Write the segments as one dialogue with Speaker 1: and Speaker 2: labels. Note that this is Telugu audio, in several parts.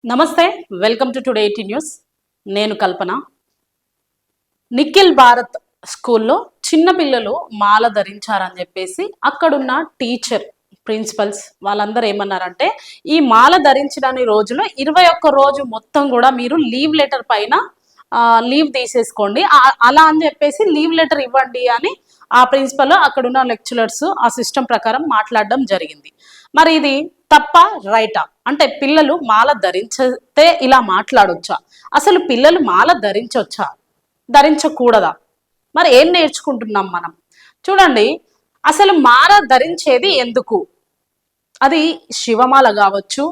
Speaker 1: నమస్తే, వెల్కమ్ టు టుడే 18 న్యూస్. నేను కల్పన. నిఖిల్ భారత్ స్కూల్లో చిన్నపిల్లలు మాల ధరించారని చెప్పేసి అక్కడున్న టీచర్, ప్రిన్సిపల్స్ వాళ్ళందరూ ఏమన్నారంటే, ఈ మాల ధరించడాని రోజులో 21 రోజు మొత్తం కూడా మీరు లీవ్ లెటర్ పైన లీవ్ తీసేసుకోండి, అలా అని చెప్పేసి లీవ్ లెటర్ ఇవ్వండి అని ఆ ప్రిన్సిపల్, అక్కడున్న లెక్చరర్స్ ఆ సిస్టమ్ ప్రకారం మాట్లాడడం జరిగింది. మరి ఇది తప్ప రైటా? అంటే పిల్లలు మాల ధరించితే ఇలా మాట్లాడొచ్చా? అసలు పిల్లలు మాల ధరించొచ్చా, ధరించకూడదా? మరి ఏం నేర్చుకుంటున్నాం మనం? చూడండి, అసలు మాల ధరించేది ఎందుకు? అది శివమాల కావచ్చు,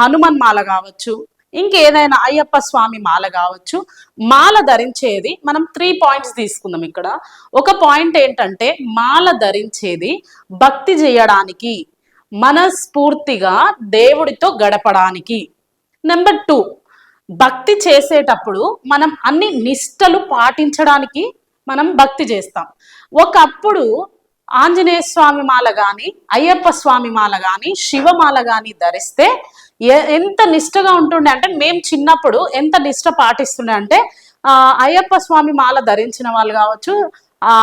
Speaker 1: హనుమాన్ మాల కావచ్చు, ఇంకేదైనా అయ్యప్ప స్వామి మాల కావచ్చు. మాల ధరించేది మనం 3 పాయింట్స్ తీసుకుందాం ఇక్కడ. ఒక పాయింట్ ఏంటంటే, మాల ధరించేది భక్తి చేయడానికి, మనస్ఫూర్తిగా దేవుడితో గడపడానికి. నెంబర్ 2, భక్తి చేసేటప్పుడు మనం అన్ని నిష్టలు పాటించడానికి మనం భక్తి చేస్తాం. ఒకప్పుడు ఆంజనేయ స్వామి మాల కానీ, అయ్యప్ప స్వామి మాల కానీ, శివమాల కానీ ధరిస్తే ఎంత నిష్టగా ఉంటుండే అంటే, మేము చిన్నప్పుడు ఎంత నిష్ట పాటిస్తుండే అంటే, అయ్యప్ప స్వామి మాల ధరించిన వాళ్ళు కావచ్చు,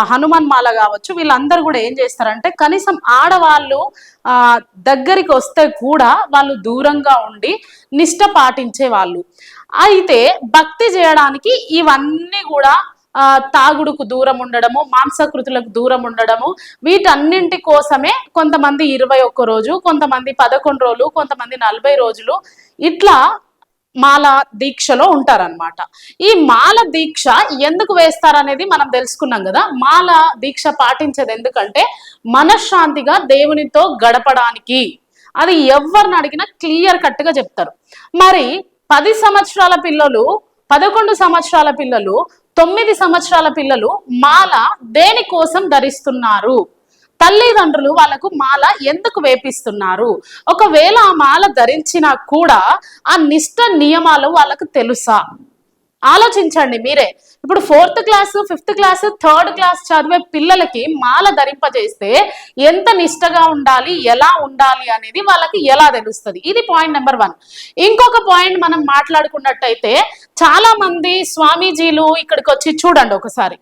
Speaker 1: హనుమాన్ మాల కావచ్చు, వీళ్ళందరూ కూడా ఏం చేస్తారంటే, కనీసం ఆడవాళ్ళు దగ్గరికి వస్తే కూడా వాళ్ళు దూరంగా ఉండి నిష్ట పాటించే వాళ్ళు. అయితే భక్తి చేయడానికి ఇవన్నీ కూడా తాగుడుకు దూరం ఉండడము, మాంసకృతులకు దూరం ఉండడము, వీటన్నింటి కోసమే కొంతమంది 21 రోజు, కొంతమంది 11 రోజులు, కొంతమంది 40 రోజులు ఇట్లా మాల దీక్షలో ఉంటారనమాట. ఈ మాల దీక్ష ఎందుకు వేస్తారనేది మనం తెలుసుకున్నాం కదా. మాల దీక్ష పాటించేది ఎందుకంటే మనశ్శాంతిగా దేవునితో గడపడానికి. అది ఎవరిని అడిగినా క్లియర్ కట్ గా చెప్తారు. మరి 10 సంవత్సరాల పిల్లలు, 11 సంవత్సరాల పిల్లలు, 9 సంవత్సరాల పిల్లలు మాల దేనికోసం ధరిస్తున్నారు? తల్లిదండ్రులు వాళ్ళకు మాల ఎందుకు వేపిస్తున్నారు? ఒకవేళ ఆ మాల ధరించినా కూడా ఆ నిష్ట నియమాలు వాళ్ళకు తెలుసా? ఆలోచించండి మీరే. ఇప్పుడు 4th class, 5th class, 3rd class చదివే పిల్లలకి మాల ధరింపజేస్తే ఎంత నిష్టగా ఉండాలి, ఎలా ఉండాలి అనేది వాళ్ళకి ఎలా తెలుస్తుంది? ఇది పాయింట్ నెంబర్ 1. ఇంకొక పాయింట్ మనం మాట్లాడుకున్నట్టయితే, చాలా మంది స్వామీజీలు ఇక్కడికి వచ్చి చూడండి ఒకసారి.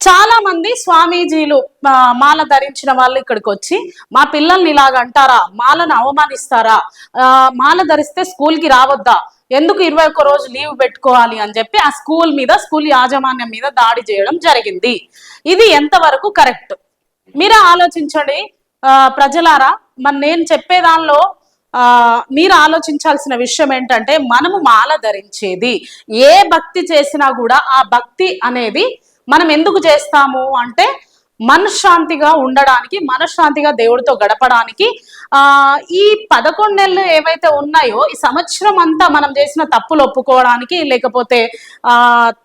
Speaker 1: చాలా మంది స్వామీజీలు, మాల ధరించిన వాళ్ళు ఇక్కడికి వచ్చి, మా పిల్లల్ని ఇలాగ అంటారా, మాలను అవమానిస్తారా, మాల ధరిస్తే స్కూల్కి రావద్దా, ఎందుకు 21 రోజు లీవ్ పెట్టుకోవాలి అని చెప్పి ఆ స్కూల్ మీద, స్కూల్ యాజమాన్యం మీద దాడి చేయడం జరిగింది. ఇది ఎంతవరకు కరెక్ట్? మీరే ఆలోచించండి ప్రజలారా. మరి నేను చెప్పే దానిలో మీరు ఆలోచించాల్సిన విషయం ఏంటంటే, మనము మాల ధరించేది ఏ భక్తి చేసినా కూడా ఆ భక్తి అనేది మనం ఎందుకు చేస్తాము అంటే, మనశ్శాంతిగా ఉండడానికి, మనశ్శాంతిగా దేవుడితో గడపడానికి. ఈ 11 నెలలు ఏవైతే ఉన్నాయో, ఈ సంవత్సరం అంతా మనం చేసిన తప్పులు ఒప్పుకోవడానికి, లేకపోతే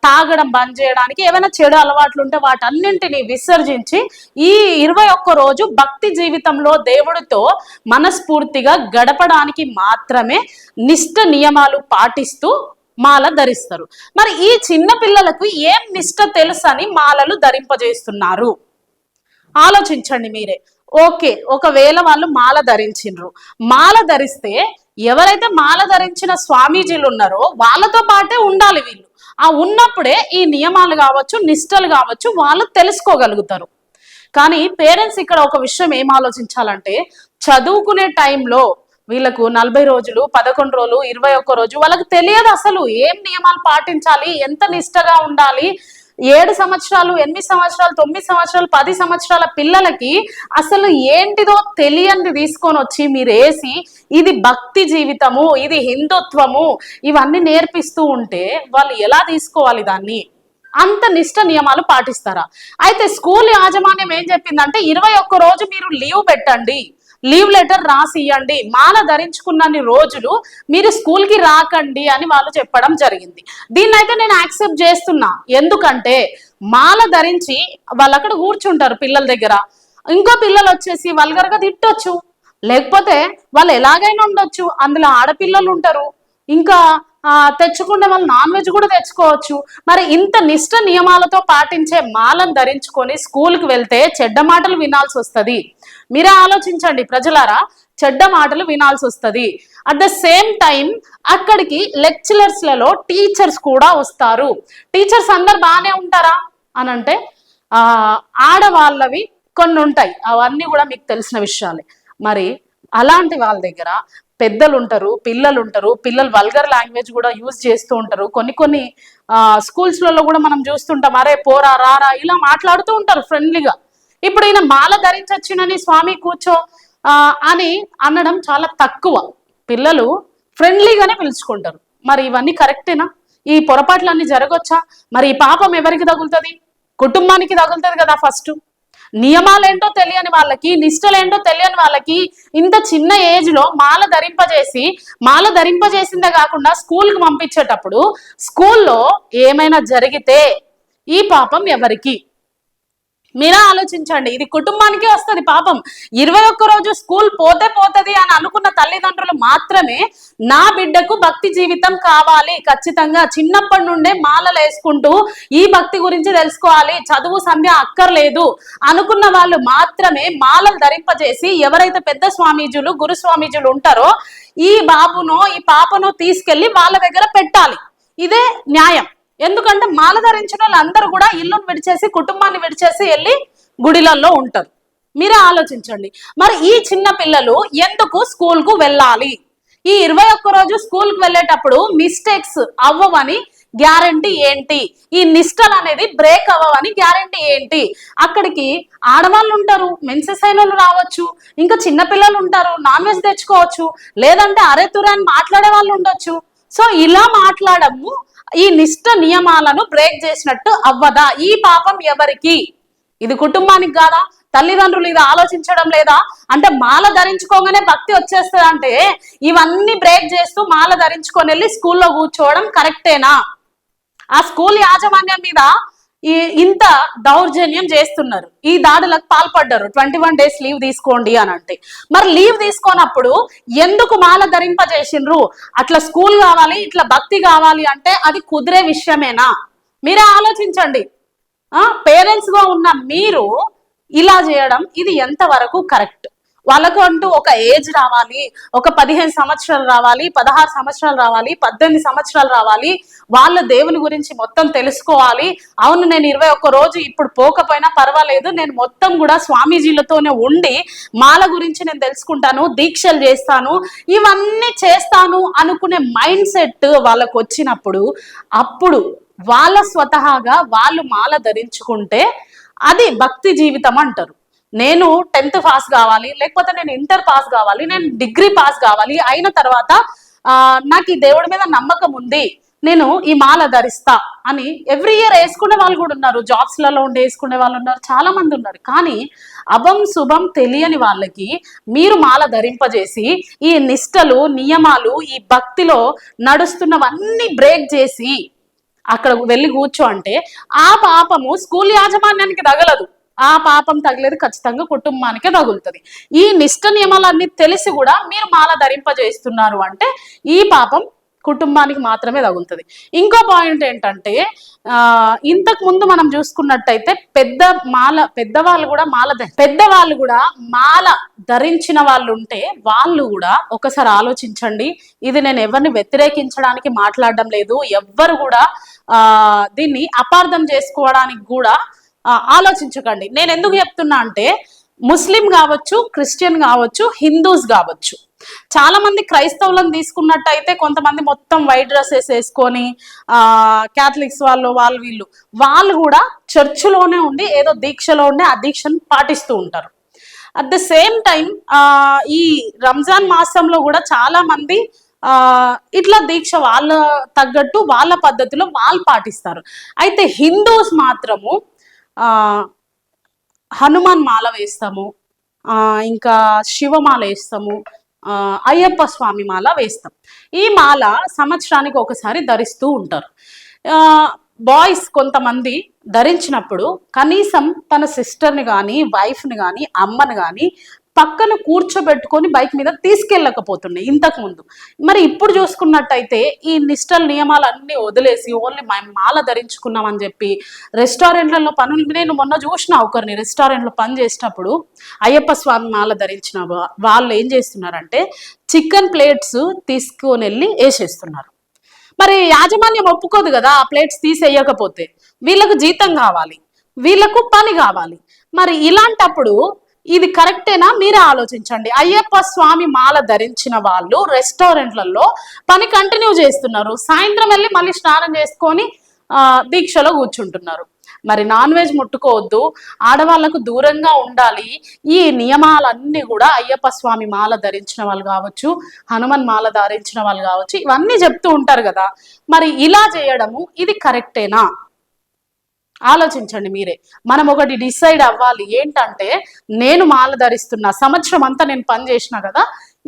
Speaker 1: తాగడం బంద్ చేయడానికి, ఏమైనా చెడు అలవాట్లు ఉంటే వాటన్నింటినీ విసర్జించి ఈ 21 రోజు భక్తి జీవితంలో దేవుడితో మనస్ఫూర్తిగా గడపడానికి మాత్రమే నిష్ట నియమాలు పాటిస్తూ మాల ధరిస్తారు. మరి ఈ చిన్న పిల్లలకు ఏం నిష్ట తెలుసని మాలలు ధరింపజేస్తున్నారు? ఆలోచించండి మీరే. ఓకే, ఒకవేళ వాళ్ళు మాల ధరించిండ్రు, మాల ధరిస్తే ఎవరైతే మాల ధరించిన స్వామీజీలు ఉన్నారో వాళ్ళతో పాటే ఉండాలి వీళ్ళు. ఉన్నప్పుడే ఈ నియమాలు కావచ్చు, నిష్టలు కావచ్చు వాళ్ళు తెలుసుకోగలుగుతారు. కానీ పేరెంట్స్ ఇక్కడ ఒక విషయం ఏం ఆలోచించాలంటే, చదువుకునే టైంలో వీళ్ళకు 40 రోజులు, 11 రోజులు, 21 రోజు వాళ్ళకి తెలియదు అసలు ఏం నియమాలు పాటించాలి, ఎంత నిష్టగా ఉండాలి. 7 సంవత్సరాలు, 8 సంవత్సరాలు, 9 సంవత్సరాలు, 10 సంవత్సరాల పిల్లలకి అసలు ఏంటిదో తెలియని తీసుకొని వచ్చి మీరు వేసి, ఇది భక్తి జీవితము, ఇది హిందుత్వము, ఇవన్నీ నేర్పిస్తూ ఉంటే వాళ్ళు ఎలా తీసుకోవాలి దాన్ని? అంత నిష్ట నియమాలు పాటిస్తారా? అయితే స్కూల్ యాజమాన్యం ఏం చెప్పిందంటే, 21 రోజు మీరు లీవ్ పెట్టండి, లీవ్ లెటర్ రాసి ఇవ్వండి, మాల ధరించుకున్నన్ని రోజులు మీరు స్కూల్కి రాకండి అని వాళ్ళు చెప్పడం జరిగింది. దీన్నైతే నేను యాక్సెప్ట్ చేస్తున్నా. ఎందుకంటే మాల ధరించి వాళ్ళు అక్కడ కూర్చుంటారు పిల్లల దగ్గర, ఇంకో పిల్లలు వచ్చేసి వల్గర్గా తిట్టొచ్చు, లేకపోతే వాళ్ళు ఎలాగైనా ఉండొచ్చు, అందులో ఆడపిల్లలు ఉంటారు, ఇంకా తెచ్చుకుంటే వాళ్ళు నాన్ వెజ్ కూడా తెచ్చుకోవచ్చు. మరి ఇంత నిష్ట నియమాలతో పాటించే మాలను ధరించుకొని స్కూల్కి వెళ్తే చెడ్డ మాటలు వినాల్సి వస్తుంది. మీరే ఆలోచించండి ప్రజలారా, చెడ్డ మాటలు వినాల్సి వస్తుంది. అట్ ద సేమ్ టైం అక్కడికి లెక్చరర్స్లలో టీచర్స్ కూడా వస్తారు. టీచర్స్ అందరు బాగానే ఉంటారా అని అంటే ఆడవాళ్ళవి కొన్ని ఉంటాయి, అవన్నీ కూడా మీకు తెలిసిన విషయాలే. మరి అలాంటి వాళ్ళ దగ్గర పెద్దలు ఉంటారు, పిల్లలు ఉంటారు. పిల్లలు వల్గర్ లాంగ్వేజ్ కూడా యూజ్ చేస్తూ ఉంటారు. కొన్ని స్కూల్స్లలో కూడా మనం చూస్తుంటాం, అరే పోరా రారా ఇలా మాట్లాడుతూ ఉంటారు ఫ్రెండ్లీగా. ఇప్పుడు ఈయన మాల ధరించొచ్చునని స్వామి కూర్చో అని అనడం చాలా తక్కువ. పిల్లలు ఫ్రెండ్లీగానే పిలుచుకుంటారు. మరి ఇవన్నీ కరెక్టేనా? ఈ పొరపాట్లన్నీ జరగొచ్చా? మరి ఈ పాపం ఎవరికి తగులుతుంది? కుటుంబానికి తగులుతుంది కదా. ఫస్ట్ నియమాలేంటో తెలియని వాళ్ళకి, నిష్టలేంటో తెలియని వాళ్ళకి ఇంత చిన్న ఏజ్ లో మాల ధరింపజేసిందే కాకుండా స్కూల్కి పంపించేటప్పుడు స్కూల్లో ఏమైనా జరిగితే ఈ పాపం ఎవరికి? మీరే ఆలోచించండి. ఇది కుటుంబానికి వస్తుంది పాపం. 21 రోజు స్కూల్ పోతుంది అని అనుకున్న తల్లిదండ్రులు మాత్రమే నా బిడ్డకు భక్తి జీవితం కావాలి, ఖచ్చితంగా చిన్నప్పటి నుండే మాలలు వేసుకుంటూ ఈ భక్తి గురించి తెలుసుకోవాలి, చదువు సంధ్య అక్కర్లేదు అనుకున్న వాళ్ళు మాత్రమే మాలలు ధరింపజేసి ఎవరైతే పెద్ద స్వామీజులు గురు స్వామీజులు ఉంటారో ఈ బాబునో ఈ పాపనో తీసుకెళ్లి వాళ్ళ దగ్గర పెట్టాలి. ఇదే న్యాయం. ఎందుకంటే మాల ధరించిన వాళ్ళు అందరూ కూడా ఇల్లును విడిచేసి కుటుంబాన్ని విడిచేసి వెళ్ళి గుడిలలో ఉంటారు. మీరే ఆలోచించండి. మరి ఈ చిన్న పిల్లలు ఎందుకు స్కూల్కు వెళ్ళాలి? ఈ 21 రోజు స్కూల్కి వెళ్ళేటప్పుడు మిస్టేక్స్ అవ్వవని గ్యారంటీ ఏంటి? ఈ నిష్టలు అనేది బ్రేక్ అవ్వవని గ్యారంటీ ఏంటి? అక్కడికి ఆడవాళ్ళు ఉంటారు, మెన్సెస్ అయిన వాళ్ళు రావచ్చు, ఇంకా చిన్నపిల్లలు ఉంటారు, నాన్ వెజ్ తెచ్చుకోవచ్చు, లేదంటే అరెతురాని మాట్లాడే వాళ్ళు ఉండొచ్చు. సో ఇలా మాట్లాడము ఈ నిష్ట నియమాలను బ్రేక్ చేసినట్టు అవ్వదా? ఈ పాపం ఎవరికి? ఇది కుటుంబానికి కాదా? తల్లిదండ్రులు ఇది ఆలోచించడం లేదా? అంటే మాల ధరించుకోగానే భక్తి వచ్చేస్తుంది అంటే ఇవన్నీ బ్రేక్ చేస్తూ మాల ధరించుకొని వెళ్ళి స్కూల్లో కూర్చోవడం కరెక్టేనా? ఆ స్కూల్ యాజమాన్యం మీద ఇంత దౌర్జన్యం చేస్తున్నారు, ఈ దాడులకు పాల్పడ్డారు. 21 days లీవ్ తీసుకోండి అని అంటే మరి లీవ్ తీసుకోనప్పుడు ఎందుకు మాల ధరింపజేసిండ్రు? అట్లా స్కూల్ కావాలి, ఇట్లా భక్తి కావాలి అంటే అది కుదిరే విషయమేనా? మీరే ఆలోచించండి. పేరెంట్స్ గా ఉన్న మీరు ఇలా చేయడం ఇది ఎంతవరకు కరెక్ట్? వాళ్ళకు అంటూ ఒక ఏజ్ రావాలి, ఒక 15 సంవత్సరాలు రావాలి, 16 సంవత్సరాలు రావాలి, 18 సంవత్సరాలు రావాలి. వాళ్ళ దేవుని గురించి మొత్తం తెలుసుకోవాలి. అవును, నేను 21 రోజు ఇప్పుడు పోకపోయినా పర్వాలేదు, నేను మొత్తం కూడా స్వామీజీలతోనే ఉండి మాల గురించి నేను తెలుసుకుంటాను, దీక్షలు చేస్తాను, ఇవన్నీ చేస్తాను అనుకునే మైండ్ సెట్ వాళ్ళకు వచ్చినప్పుడు అప్పుడు వాళ్ళ స్వతహాగా వాళ్ళు మాల ధరించుకుంటే అది భక్తి జీవితం అంటారు. నేను 10th పాస్ కావాలి, లేకపోతే నేను ఇంటర్ పాస్ కావాలి, నేను డిగ్రీ పాస్ కావాలి, అయిన తర్వాత నాకు ఈ దేవుడి మీద నమ్మకం ఉంది, నేను ఈ మాల ధరిస్తా అని ఎవ్రీ ఇయర్ వేసుకునే వాళ్ళు కూడా ఉన్నారు. జాబ్స్లలో ఉండి వేసుకునే వాళ్ళు ఉన్నారు, చాలా మంది ఉన్నారు. కానీ అభం శుభం తెలియని వాళ్ళకి మీరు మాల ధరింపజేసి ఈ నిష్టలు నియమాలు ఈ భక్తిలో నడుస్తున్నవన్నీ బ్రేక్ చేసి అక్కడ వెళ్ళి కూర్చో అంటే ఆ పాపము స్కూల్ యాజమాన్యానికి తగలదు, ఆ పాపం తగిలేది ఖచ్చితంగా కుటుంబానికే తగులుతుంది. ఈ నిష్ట నియమాలన్నీ తెలిసి కూడా మీరు మాల ధరింపజేస్తున్నారు అంటే ఈ పాపం కుటుంబానికి మాత్రమే తగులుతుంది. ఇంకో పాయింట్ ఏంటంటే ఇంతకు ముందు మనం చూసుకున్నట్టయితే పెద్దవాళ్ళు కూడా మాల ధరించిన వాళ్ళు ఉంటే వాళ్ళు కూడా ఒకసారి ఆలోచించండి. ఇది నేను ఎవరిని వ్యతిరేకించడానికి మాట్లాడడం లేదు, ఎవ్వరు కూడా దీన్ని అపార్థం చేసుకోవడానికి కూడా ఆలోచించకండి. నేను ఎందుకు చెప్తున్నా అంటే ముస్లిం కావచ్చు, క్రిస్టియన్ కావచ్చు, హిందూస్ కావచ్చు, చాలా మంది క్రైస్తవులను తీసుకున్నట్టయితే కొంతమంది మొత్తం వైట్ డ్రెస్సెస్ వేసుకొని క్యాథలిక్స్ వాళ్ళు కూడా చర్చిలోనే ఉండి ఏదో దీక్షలో ఉండి ఆ దీక్షను పాటిస్తూ ఉంటారు. అట్ ద సేమ్ టైం ఈ రంజాన్ మాసంలో కూడా చాలా మంది ఇట్లా దీక్ష వాళ్ళ తగ్గట్టు వాళ్ళ పద్ధతిలో వాళ్ళు పాటిస్తారు. అయితే హిందూస్ మాత్రము హనుమాన్ మాల వేస్తాము, ఇంకా శివమాల వేస్తాము, అయ్యప్ప స్వామి మాల వేస్తాం. ఈ మాల సంవత్సరానికి ఒకసారి ధరిస్తూ ఉంటారు. బాయ్స్ కొంతమంది ధరించినప్పుడు కనీసం తన సిస్టర్ని కానీ వైఫ్ని కానీ అమ్మని కానీ పక్కన కూర్చోబెట్టుకొని బైక్ మీద తీసుకెళ్ళకపోతున్నాయి ఇంతకు ముందు. మరి ఇప్పుడు చూసుకున్నట్టయితే ఈ నిష్టల నియమాలన్నీ వదిలేసి ఓన్లీ మాల ధరించుకున్నామని చెప్పి రెస్టారెంట్లలో పనులు, నేను మొన్న చూసిన ఒకరిని రెస్టారెంట్లో పని చేసేటప్పుడు అయ్యప్ప స్వామి మాల ధరించిన వాళ్ళు ఏం చేస్తున్నారంటే చికెన్ ప్లేట్స్ తీసుకొని వెళ్ళి వేసేస్తున్నారు. మరి యాజమాన్యం ఒప్పుకోదు కదా ఆ ప్లేట్స్ తీసేయకపోతే. వీళ్ళకు జీతం కావాలి, వీళ్ళకు పని కావాలి. మరి ఇలాంటప్పుడు ఇది కరెక్టేనా? మీరే ఆలోచించండి. అయ్యప్ప స్వామి మాల ధరించిన వాళ్ళు రెస్టారెంట్లలో పని కంటిన్యూ చేస్తున్నారు, సాయంత్రం వెళ్ళి మళ్ళీ స్నానం చేసుకొని దీక్షలో కూర్చుంటున్నారు. మరి నాన్ వెజ్ ముట్టుకోవద్దు, ఆడవాళ్లకు దూరంగా ఉండాలి. ఈ నియమాలన్నీ కూడా అయ్యప్ప స్వామి మాల ధరించిన వాళ్ళు కావచ్చు, హనుమాన్ మాల ధరించిన వాళ్ళు కావచ్చు, ఇవన్నీ చెప్తూ ఉంటారు కదా. మరి ఇలా చేయడము ఇది కరెక్టేనా? ఆలోచించండి మీరే. మనం ఒకటి డిసైడ్ అవ్వాలి ఏంటంటే, నేను మాల ధరిస్తున్నా, సంవత్సరం అంతా నేను పని చేసినా కదా,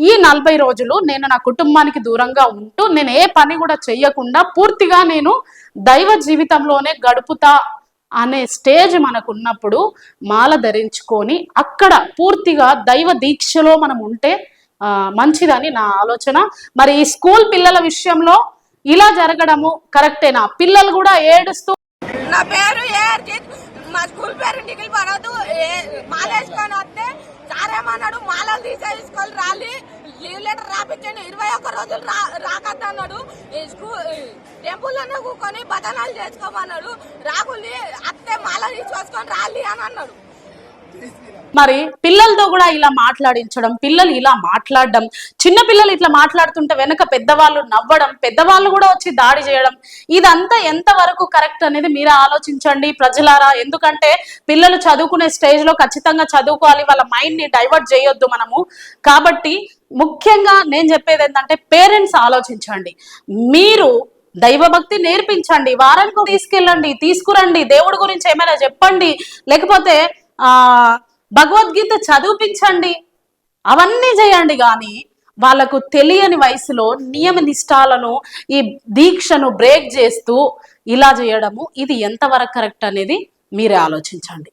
Speaker 1: ఈ 40 రోజులు నేను నా కుటుంబానికి దూరంగా ఉంటూ నేను ఏ పని కూడా చెయ్యకుండా పూర్తిగా నేను దైవ జీవితంలోనే గడుపుతా అనే స్టేజ్ మనకు ఉన్నప్పుడు మాల ధరించుకొని అక్కడ పూర్తిగా దైవ దీక్షలో మనం ఉంటే మంచిదని నా ఆలోచన. మరి ఈ స్కూల్ పిల్లల విషయంలో ఇలా జరగడము కరెక్టేనా? పిల్లలు కూడా ఏడుస్తూ,
Speaker 2: నా పేరు ఏర్జిత్, మా స్కూల్ పేరు నిఖిల్ పడదు, మాల వేసుకొని వస్తే సారేమన్నాడు మాలలు తీసేసుకొని రాలి లీవ్ లెటర్ రాపించండి, 21 రోజులు రాకద్దన్నాడు. టెంపుల్లోనే కూకొని బదనాలు చేసుకోమన్నాడు. రాకులి అత్తే మాల తీసుకొని రాలి అని అన్నాడు.
Speaker 1: మరి పిల్లలతో కూడా ఇలా మాట్లాడించడం, పిల్లలు ఇలా మాట్లాడడం, చిన్న పిల్లలు ఇట్లా మాట్లాడుతుంటే వెనక పెద్దవాళ్ళు నవ్వడం, పెద్దవాళ్ళు కూడా వచ్చి దాడి చేయడం, ఇదంతా ఎంతవరకు కరెక్ట్ అనేది మీరే ఆలోచించండి ప్రజలారా. ఎందుకంటే పిల్లలు చదువుకునే స్టేజ్ లో ఖచ్చితంగా చదువుకోవాలి, వాళ్ళ మైండ్ ని డైవర్ట్ చేయొద్దు మనము. కాబట్టి ముఖ్యంగా నేను చెప్పేది ఏంటంటే పేరెంట్స్ ఆలోచించండి. మీరు దైవభక్తి నేర్పించండి, వారానికి తీసుకెళ్ళండి, తీసుకురండి, దేవుడి గురించి ఏమైనా చెప్పండి, లేకపోతే భగవద్గీత చదివించండి, అవన్నీ చేయండి. కానీ వాళ్ళకు తెలియని వయసులో నియమ నిష్ఠాలను, ఈ దీక్షను బ్రేక్ చేస్తూ ఇలా చేయడము ఇది ఎంతవరకు కరెక్ట్ అనేది మీరే ఆలోచించండి.